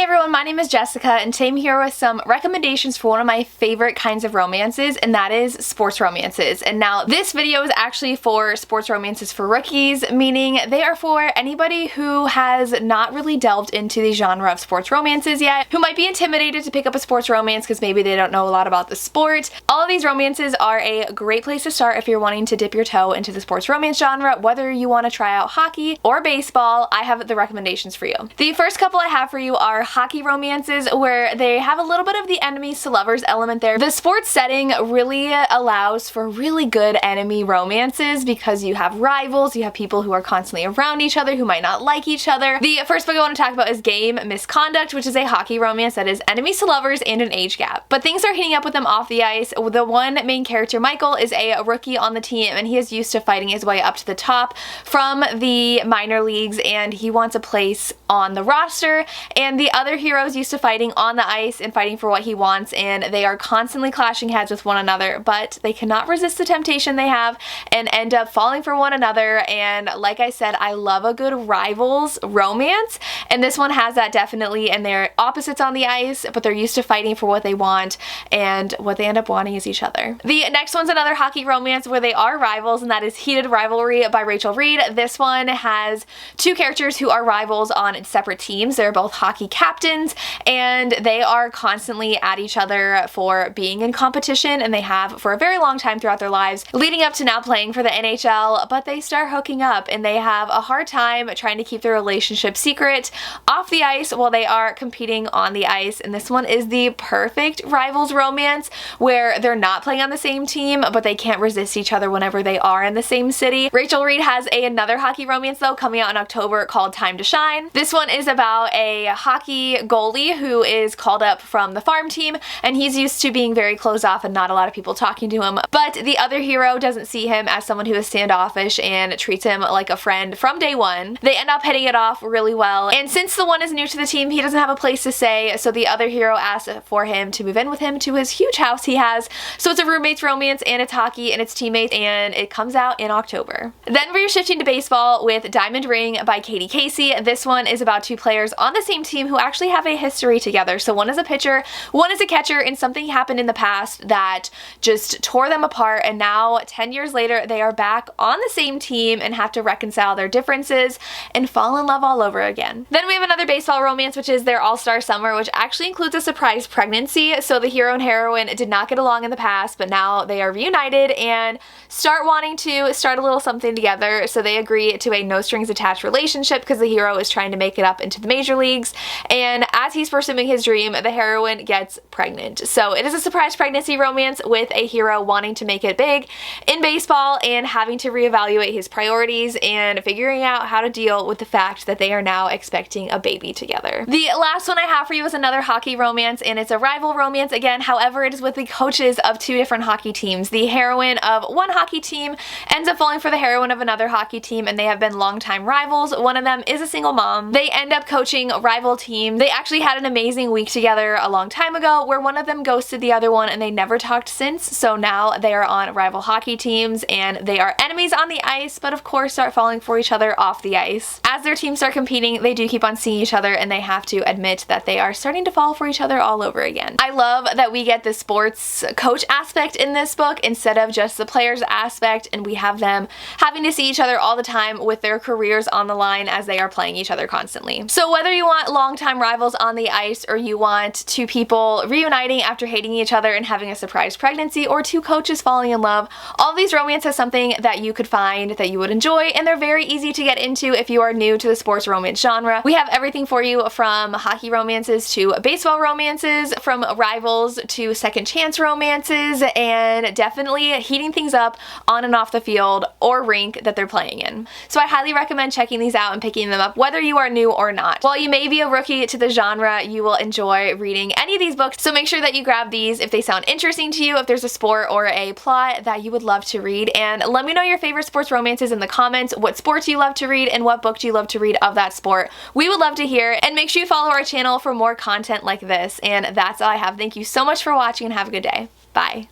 everyone, my name is Jessica and today I'm here with some recommendations for one of my favorite kinds of romances, and that is sports romances. And now this video is actually for sports romances for rookies, meaning they are for anybody who has not really delved into the genre of sports romances yet, who might be intimidated to pick up a sports romance because maybe they don't know a lot about the sport. All of these romances are a great place to start if you're wanting to dip your toe into the sports romance genre. Whether you want to try out hockey or baseball, I have the recommendations for you. The first couple I have for you are hockey romances, where they have a little bit of the enemies to lovers element there. The sports setting really allows for really good enemy romances because you have rivals, you have people who are constantly around each other who might not like each other. The first book I want to talk about is Game Misconduct, which is a hockey romance that is enemies to lovers and an age gap. But things are heating up with them off the ice. The one main character, Michael, is a rookie on the team and he is used to fighting his way up to the top from the minor leagues, and he wants a place on the roster, and the other heroes used to fighting on the ice and fighting for what he wants, and they are constantly clashing heads with one another, but they cannot resist the temptation they have and end up falling for one another. And like I said, I love a good rivals romance, and this one has that definitely, and they're opposites on the ice, but they're used to fighting for what they want, and what they end up wanting is each other. The next one's another hockey romance where they are rivals, and that is Heated Rivalry by Rachel Reed. This one has two characters who are rivals on separate teams. They're both hockey captains, and they are constantly at each other for being in competition, and they have for a very long time throughout their lives, leading up to now playing for the NHL, but they start hooking up and they have a hard time trying to keep their relationship secret off the ice while they are competing on the ice. And this one is the perfect rivals romance where they're not playing on the same team, but they can't resist each other whenever they are in the same city. Rachel Reed has another hockey romance though coming out in October called Time to Shine. This one is about a hockey goalie who is called up from the farm team, and he's used to being very closed off and not a lot of people talking to him, but the other hero doesn't see him as someone who is standoffish and treats him like a friend from day one. They end up hitting it off really well, and since the one is new to the team, he doesn't have a place to stay, so the other hero asks for him to move in with him to his huge house he has. So it's a roommate's romance, and it's hockey and it's teammates, and it comes out in October. Then we're shifting to baseball with Diamond Ring by Katie Casey. This one is about two players on the same team who actually have a history together. So one is a pitcher, one is a catcher, and something happened in the past that just tore them apart, and now 10 years later they are back on the same team and have to reconcile their differences and fall in love all over again. Then we have another baseball romance, which is their All-Star Summer, which actually includes a surprise pregnancy. So the hero and heroine did not get along in the past, but now they are reunited and start wanting to start a little something together. So they agree to a no strings attached relationship because the hero is trying to make it up into the major leagues, and as he's pursuing his dream, the heroine gets pregnant. So it is a surprise pregnancy romance with a hero wanting to make it big in baseball and having to reevaluate his priorities and figuring out how to deal with the fact that they are now expecting a baby together. The last one I have for you is another hockey romance, and it's a rival romance again. However, it is with the coaches of two different hockey teams. The heroine of one hockey team ends up falling for the heroine of another hockey team, and they have been longtime rivals. One of them is a single mom. They end up coaching rival teams. They actually had an amazing week together a long time ago where one of them ghosted the other one and they never talked since. So now they are on rival hockey teams and they are enemies on the ice, but of course start falling for each other off the ice. As their teams start competing, they do keep on seeing each other and they have to admit that they are starting to fall for each other all over again. I love that we get the sports coach aspect in this book instead of just the players aspect, and we have them having to see each other all the time with their careers on the line as they are playing each other constantly. So whether you want longtime rivals on the ice, or you want two people reuniting after hating each other and having a surprise pregnancy, or two coaches falling in love, all of these romance has something that you could find that you would enjoy, and they're very easy to get into if you are new to the sports romance genre. We have everything for you from hockey romances to baseball romances, from rivals to second chance romances, and definitely heating things up on and off the field or rink that they're playing in. So I highly recommend checking these out and picking them up whether you are new or not. While you may be a rookie to the genre, you will enjoy reading any of these books, so make sure that you grab these if they sound interesting to you, if there's a sport or a plot that you would love to read. And let me know your favorite sports romances in the comments. What sports you love to read and what book do you love to read of that sport? We would love to hear, and make sure you follow our channel for more content like this. And that's all I have. Thank you so much for watching and have a good day. Bye.